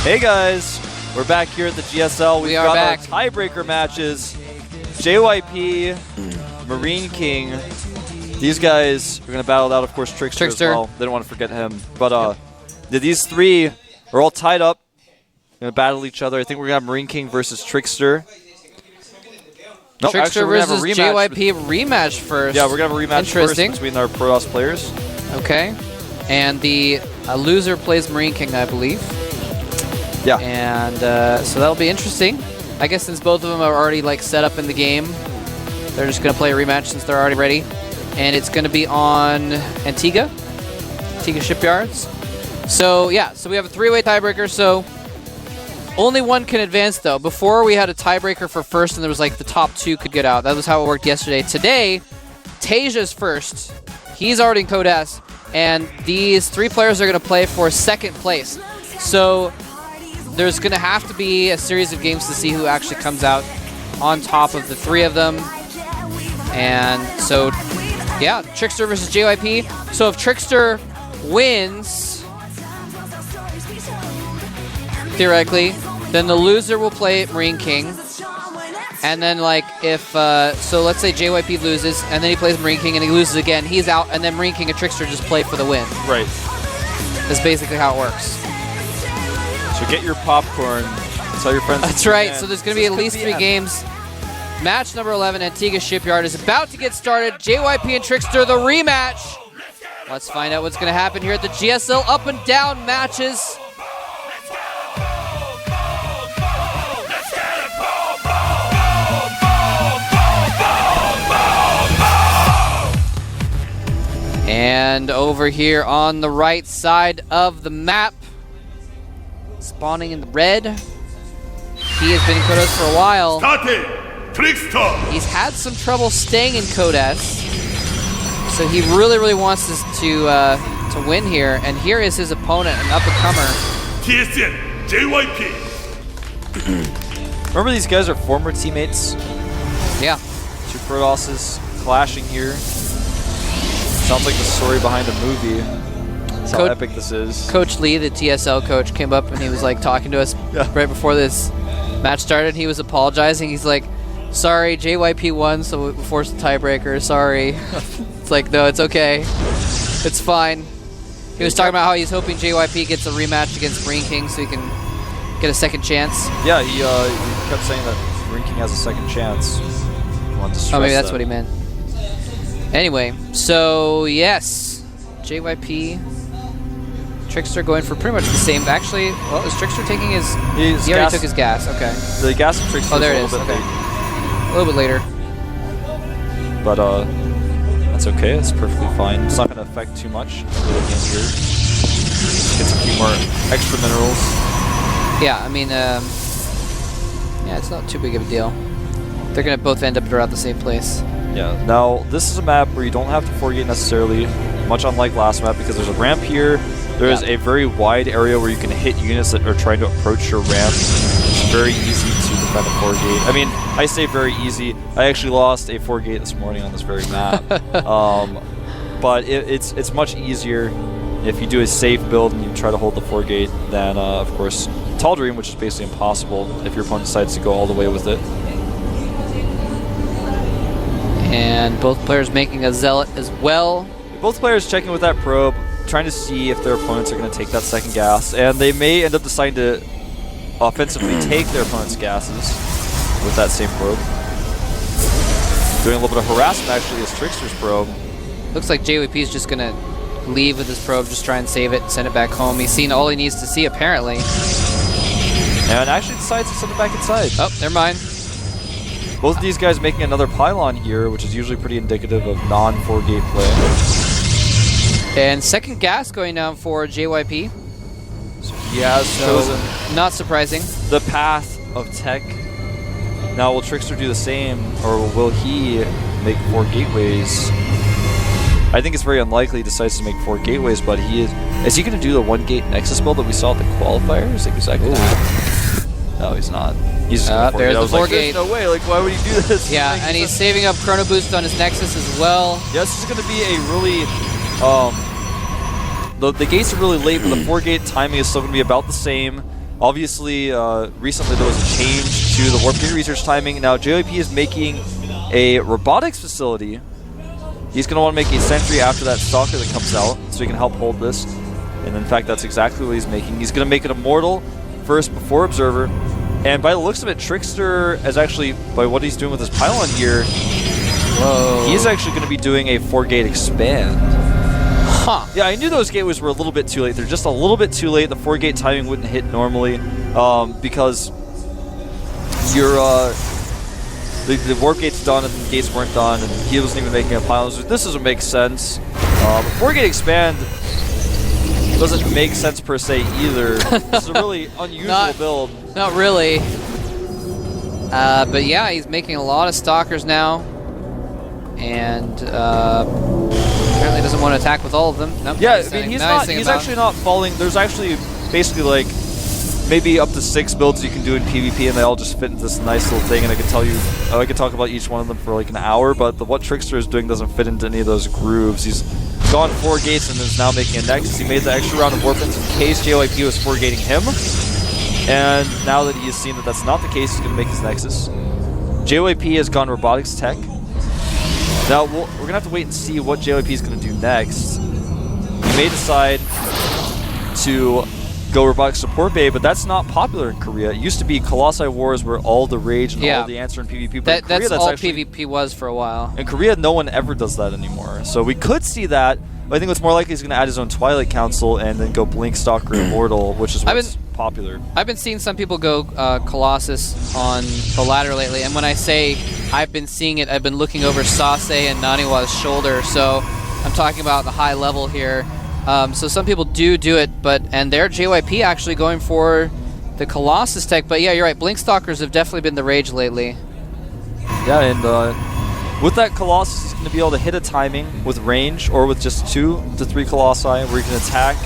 Hey guys, we're back here at the GSL. We've got our tiebreaker matches. JYP, Marine King. These guys are going to battle it out, of course, TricKsteR as well. They don't want to forget him. But these three are all tied up. Going to battle each other. I think we're going to have Marine King versus TricKsteR. No, TricKsteR versus JYP rematch first. Yeah, we're going to have a rematch first between our Protoss players. Okay. And the loser plays Marine King, I believe. Yeah. And so that'll be interesting. I guess since both of them are already like set up in the game, they're just going to play a rematch since they're already ready. And it's going to be on Antigua Shipyards. So yeah, so we have a three-way tiebreaker. So only one can advance though. Before we had a tiebreaker for first, and there was like the top two could get out. That was how it worked yesterday. Today, Taja's first. He's already in Code S, and these three players are going to play for second place. So there's going to have to be a series of games to see who actually comes out on top of the three of them. And so, yeah, TricKsteR versus JYP. So if TricKsteR wins, theoretically, then the loser will play Marine King. And then, like, if, so let's say JYP loses, and then he plays Marine King, and he loses again, he's out, and then Marine King and TricKsteR just play for the win. Right. That's basically how it works. So get your popcorn. Tell your friends. That's right. So there's going to be at least 3 games. Match number 11, Antigua Shipyard, is about to get started. JYP and TricKsteR, the rematch. Let's find out what's going to happen here at the GSL Up and Down matches. And over here on the right side of the map, spawning in the red, he has been in Code S for a while. TricKsteR. He's had some trouble staying in Code S, so he really wants this to win here. And here is his opponent, an up-and-comer. TSN, JYP. Remember, these guys are former teammates. Yeah. Two Protosses clashing here. Sounds like the story behind a movie. That's how epic this is. Coach Lee, the TSL coach, came up and he was like talking to us right before this match started. He was apologizing. He's like, sorry, JYP won, so we forced a tiebreaker. Sorry. It's like, no, it's okay. It's fine. He was talking about how he's hoping JYP gets a rematch against Marine King so he can get a second chance. Yeah, he kept saying that Marine King has a second chance. Oh, maybe that's what he meant. Anyway, so yes, JYP, TricKsteR going for pretty much the same. Actually, well, is TricKsteR taking his? He already took his gas. Okay. The gas of TricKsteR. Oh, there it is. Okay. A little bit later. But that's okay. It's perfectly fine. It's not going to affect too much. Here. Gets a few more extra minerals. Yeah, I mean, yeah, it's not too big of a deal. They're going to both end up around the same place. Yeah, now this is a map where you don't have to forgate necessarily, much unlike last map, because there's a ramp here. There is a very wide area where you can hit units that are trying to approach your ramp. It's very easy to defend a forgate. I mean, I say very easy. I actually lost a forgate this morning on this very map. But it's much easier if you do a safe build and you try to hold the forgate than, of course, Tall Dream, which is basically impossible if your opponent decides to go all the way with it. And both players making a Zealot as well. Both players checking with that probe, trying to see if their opponents are going to take that second gas. And they may end up deciding to offensively take their opponent's gases with that same probe. Doing a little bit of harassment, actually, is TricKsteR's probe. Looks like JYP is just going to leave with his probe, just try and save it, send it back home. He's seen all he needs to see, apparently. And actually decides to send it back inside. Oh, never mind. Both of these guys making another pylon here, which is usually pretty indicative of non-4-gate play. And second gas going down for JYP. So he has chosen, not surprising, the path of tech. Now will TricKsteR do the same, or will he make 4 gateways? I think it's very unlikely he decides to make 4 gateways, but is he going to do the 1-gate Nexus build that we saw at the qualifiers? Like, exactly. No, he's not. He's just there's the 4-gate. There's no way. Like, why would he do this? Yeah, and he's saving up Chrono Boost on his Nexus as well. Yeah, this is going to be a really... the gates are really late, but the 4-gate timing is still going to be about the same. Obviously, recently there was a change to the warp gate research timing. Now JYP is making a robotics facility. He's going to want to make a sentry after that stalker that comes out, so he can help hold this. And in fact, that's exactly what he's making. He's going to make it immortal first before observer. And by the looks of it, TricKsteR is actually, by what he's doing with his pylon here, he's actually going to be doing a 4-gate expand. Huh. Yeah, I knew those gateways were a little bit too late. They're just a little bit too late. The 4-gate timing wouldn't hit normally because your the warp gate's done and the gates weren't done, and he wasn't even making a pylon. So this doesn't make sense. The 4-gate expand doesn't make sense per se either. This is a really unusual build. Not really. But yeah, he's making a lot of stalkers now. And apparently doesn't want to attack with all of them. Nope, yeah, I mean, he's actually not falling. There's actually basically like maybe up to 6 builds you can do in PvP, and they all just fit into this nice little thing. And I can tell you, I could talk about each one of them for like an hour, but what TricKsteR is doing doesn't fit into any of those grooves. He's gone 4 gates and is now making a Nexus. He made the extra round of warp-ins in case JYP was 4-gating him. And now that he has seen that that's not the case, he's going to make his Nexus. JYP has gone robotics tech. Now, we're going to have to wait and see what JYP is going to do next. He may decide to go robotics support bay, but that's not popular in Korea. It used to be Colossi Wars were all the rage and all the answer in PvP. But in Korea, that's all actually, PvP was for a while. In Korea, no one ever does that anymore. So we could see that, but I think what's more likely he's going to add his own Twilight Council and then go Blink Stalker Immortal, which is what's popular. I've been seeing some people go Colossus on the ladder lately, and when I say I've been seeing it, I've been looking over Sase and Naniwa's shoulder, so I'm talking about the high level here. So some people do it, and they're JYP actually going for the Colossus tech. But yeah, you're right. Blink Stalkers have definitely been the rage lately. Yeah, and with that Colossus, he's going to be able to hit a timing with range or with just 2 to 3 Colossi where he can attack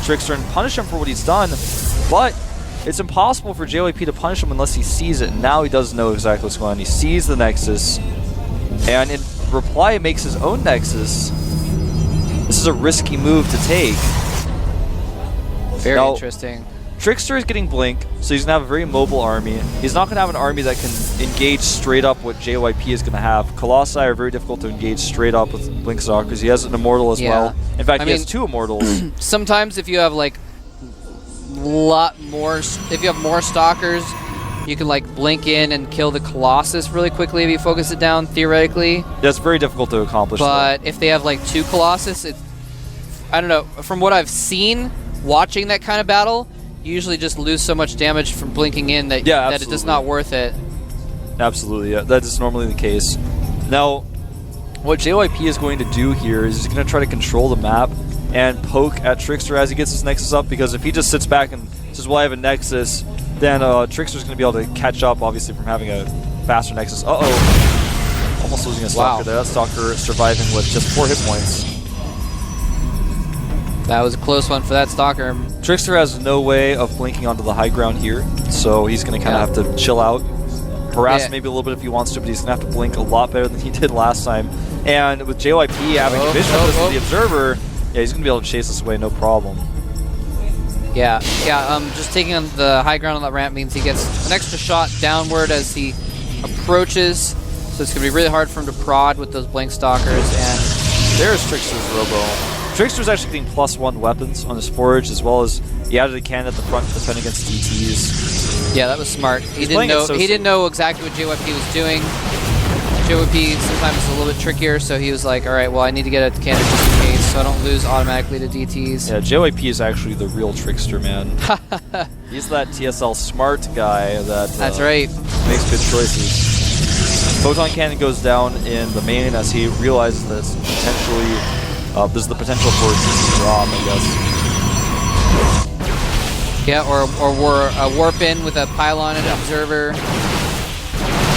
TricKsteR and punish him for what he's done. But it's impossible for JYP to punish him unless he sees it. And now he does know exactly what's going on. He sees the Nexus, and in reply, makes his own Nexus. This is a risky move to take. Very interesting. TricKsteR is getting Blink, so he's going to have a very mobile army. He's not going to have an army that can engage straight up what JYP is going to have. Colossi are very difficult to engage straight up with Blink Stalkers. He has an Immortal as well. In fact, he has 2 Immortals. Sometimes if you have like if you have more Stalkers, you can like blink in and kill the Colossus really quickly if you focus it down, theoretically. That's very difficult to accomplish. But if they have like 2 Colossus, I don't know. From what I've seen, watching that kind of battle, you usually just lose so much damage from blinking in that, that it is not worth it. Absolutely, yeah. That is normally the case. Now, what JYP is going to do here is he's going to try to control the map and poke at TricKsteR as he gets his Nexus up, because if he just sits back and says, well, I have a Nexus, then TricKsteR's going to be able to catch up, obviously, from having a faster Nexus. Uh-oh. Almost losing a Stalker there. That Stalker surviving with just 4 hit points. That was a close one for that Stalker. TricKsteR has no way of blinking onto the high ground here, so he's going to kind of have to chill out. Harass maybe a little bit if he wants to, but he's going to have to blink a lot better than he did last time. And with JYP having a vision of this with the Observer, yeah, he's going to be able to chase this away, no problem. Yeah, just taking on the high ground on that ramp means he gets an extra shot downward as he approaches, so it's going to be really hard for him to prod with those Blink Stalkers. And there's TricKsteR's Robo. TricKsteR's actually getting +1 weapons on his Forge, as well as he added a cannon at the front to defend against DTs. Yeah, that was smart. He didn't know exactly what JYP was doing. JYP sometimes is a little bit trickier, so he was like, all right, well, I need to get a cannon just in case, so I don't lose automatically to DTs. Yeah, JYP is actually the real TricKsteR, man. He's that TSL smart guy that's right. Makes good choices. Photon Cannon goes down in the main as he realizes that it's potentially, there's the potential for a DT drop, I guess. Yeah, or warp in with a pylon and observer.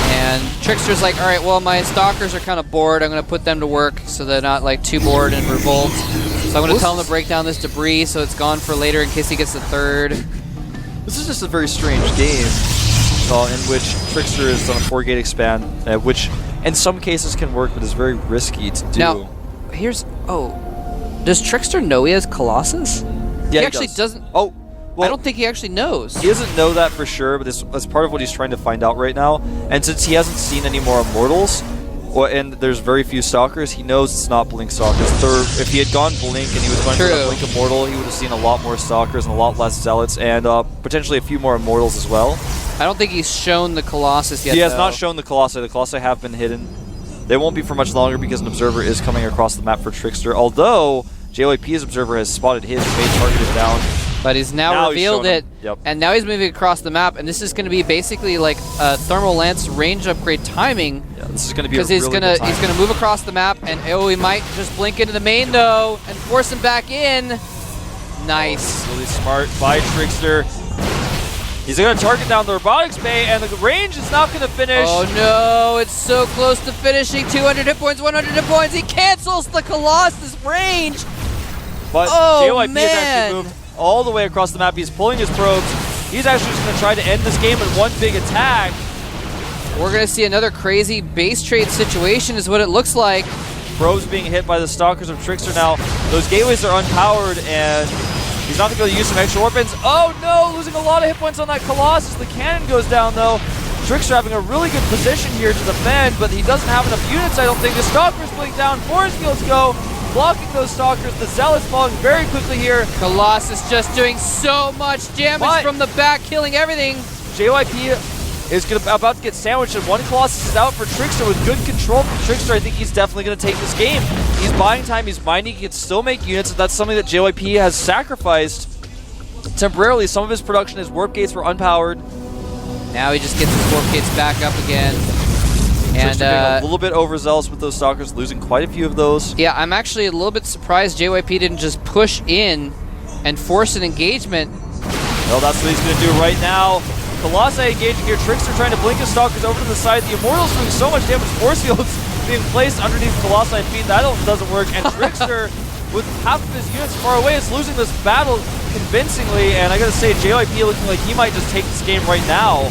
And TricKsteR's like, all right, well, my Stalkers are kind of bored. I'm going to put them to work so they're not like too bored and revolt. So I'm going to tell him to break down this debris so it's gone for later in case he gets the 3rd. This is just a very strange game in which TricKsteR is on a 4-gate expand, which in some cases can work, but is very risky to do. Now, does TricKsteR know he has Colossus? Yeah, he actually doesn't. Oh, I don't think he actually knows. He doesn't know that for sure, but that's part of what he's trying to find out right now. And since he hasn't seen any more Immortals, and there's very few Stalkers, he knows it's not Blink Stalkers. If he had gone Blink and he was going for the Blink Immortal, he would have seen a lot more Stalkers and a lot less Zealots, and potentially a few more Immortals as well. I don't think he's shown the Colossus yet, He has not shown the Colossi. The Colossi have been hidden. They won't be for much longer because an Observer is coming across the map for TricKsteR, although JYP's Observer has spotted his and made targeted down. But he's now revealed it, yep. And now he's moving across the map, and this is going to be basically like a Thermal Lance range upgrade timing. Yeah, this is going to be a really good time. He's going to move across the map, and he might just blink into the main though, and force him back in. Nice. Really smart by TricKsteR. He's going to target down the Robotics Bay, and the range is not going to finish. Oh no, it's so close to finishing. 200 hit points, 100 hit points. He cancels the Colossus range. But JYP has actually moved all the way across the map. He's pulling his probes. He's actually just going to try to end this game in one big attack. We're going to see another crazy base trade situation is what it looks like. Probes being hit by the Stalkers of TricKsteR now. Those gateways are unpowered, and he's not going to use some extra weapons. Oh no, losing a lot of hit points on that Colossus. The cannon goes down though. TricKsteR having a really good position here to defend, but he doesn't have enough units, I don't think. The Stalkers blink down. Force fields go. Blocking those Stalkers. The Zealots falling very quickly here. Colossus just doing so much damage from the back, killing everything. JYP is about to get sandwiched, and one Colossus is out for TricKsteR with good control from TricKsteR. I think he's definitely going to take this game. He's buying time, he's mining, he can still make units, and that's something that JYP has sacrificed temporarily. Some of his production, his warp gates were unpowered. Now he just gets his warp gates back up again. And being a little bit overzealous with those Stalkers, losing quite a few of those. Yeah, I'm actually a little bit surprised JYP didn't just push in and force an engagement. Well, that's what he's going to do right now. Colossi engaging here. TricKsteR trying to blink his Stalkers over to the side. The Immortals doing so much damage. Force fields being placed underneath Colossi feet. That doesn't work. And TricKsteR, with half of his units far away, is losing this battle convincingly. And I got to say, JYP looking like he might just take this game right now.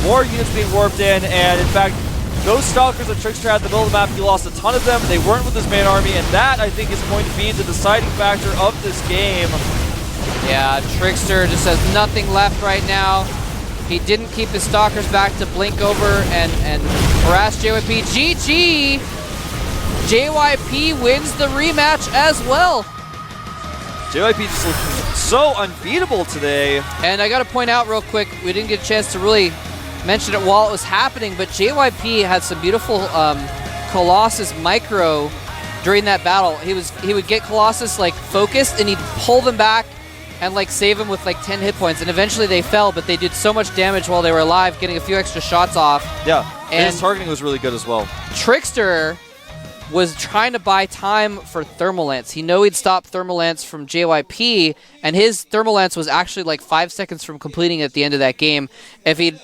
More units being warped in, and in fact, those Stalkers that TricKsteR had in the middle of the map, he lost a ton of them. They weren't with his main army, and that, I think, is going to be the deciding factor of this game. Yeah, TricKsteR just has nothing left right now. He didn't keep his Stalkers back to blink over and harass JYP. GG! JYP wins the rematch as well. JYP just looking so unbeatable today. And I got to point out real quick, we didn't get a chance to really mention it while it was happening, but JYP had some beautiful Colossus micro during that battle. He would get Colossus like focused, and he'd pull them back and like save them with like 10 hit points, and eventually they fell, but they did so much damage while they were alive, getting a few extra shots off. Yeah, and his targeting was really good as well. TricKsteR was trying to buy time for Thermal Lance. He knew he'd stop Thermal Lance from JYP, and his Thermal Lance was actually like 5 seconds from completing at the end of that game. If he'd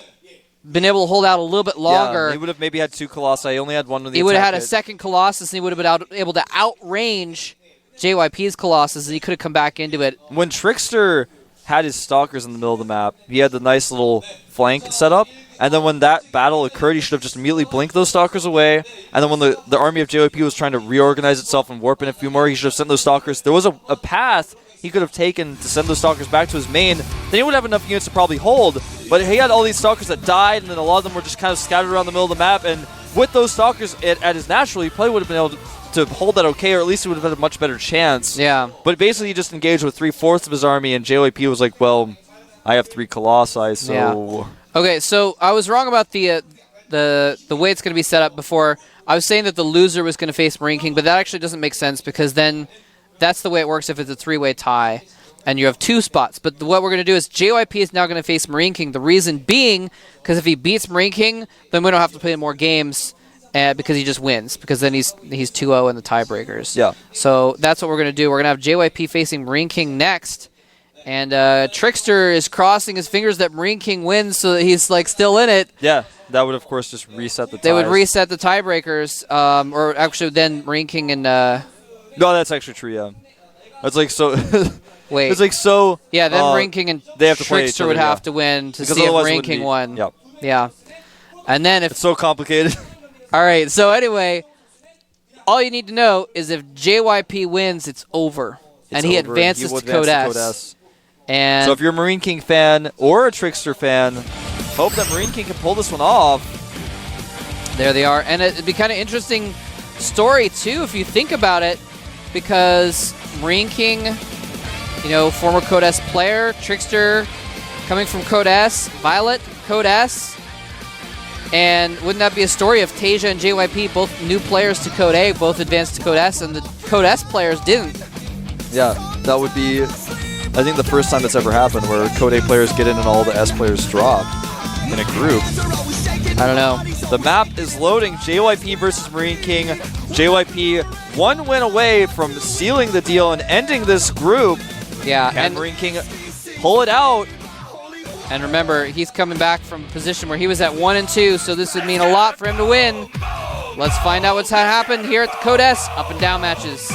been able to hold out a little bit longer, he would have maybe had 2 Colossi. He only had 1 with the He would have had a hit. second Colossus, and he would have been able to outrange JYP's Colossus, and he could have come back into it. When TricKsteR had his Stalkers in the middle of the map, he had the nice little flank set up, and then when that battle occurred, he should have just immediately blinked those Stalkers away, and then when the army of JYP was trying to reorganize itself and warp in a few more, he should have sent those Stalkers. There was a path he could have taken to send those Stalkers back to his main. Then he would have enough units to probably hold, but he had all these Stalkers that died, and then a lot of them were just kind of scattered around the middle of the map, and with those Stalkers at his natural, he probably would have been able to hold that okay, or at least he would have had a much better chance. Yeah. But basically he just engaged with 3/4 of his army, and JYP was like, well, I have 3 Colossi, so... Yeah. Okay, so I was wrong about the way it's going to be set up before. I was saying that the loser was going to face Marine King, but that actually doesn't make sense, because then that's the way it works if it's a 3-way tie, and you have 2 spots. But what we're going to do is JYP is now going to face Marine King. The reason being, because if he beats Marine King, then we don't have to play more games, because he just wins, because then he's 2-0 in the tiebreakers. Yeah. So that's what we're going to do. We're going to have JYP facing Marine King next, and TricKsteR is crossing his fingers that Marine King wins, so that he's like still in it. Yeah, that would of course just reset the ties. They would reset the tiebreakers, or actually then Marine King and... No, that's actually true, yeah. It's like so... Wait. It's like so... Yeah, then Marine King and they have to play each TricKsteR other, would have to win to because see if otherwise it Marine wouldn't King be- won. Yep. Yeah. And then if... It's so complicated. All right, so anyway, all you need to know is if JYP wins, it's over. And he advances to Code S. And So if you're a Marine King fan or a TricKsteR fan, hope that Marine King can pull this one off. there they are. And it'd be kind of interesting story, too, if you think about it, because Marine King, you know, former Code S player, TricKsteR coming from Code S, Violet, Code S. And wouldn't that be a story if Tasia and JYP, both new players to Code A, both advanced to Code S, and the Code S players didn't? Yeah, that would be, I think, the first time that's ever happened where Code A players get in and all the S players drop in a group. I don't know. The map is loading. JYP versus Marine King. JYP 1 win away from sealing the deal and ending this group. Yeah, Can and Marine King pull it out? And remember, he's coming back from a position where he was at 1 and 2, so this would mean a lot for him to win. Let's find out what's happened here at the Code S Up and Down matches.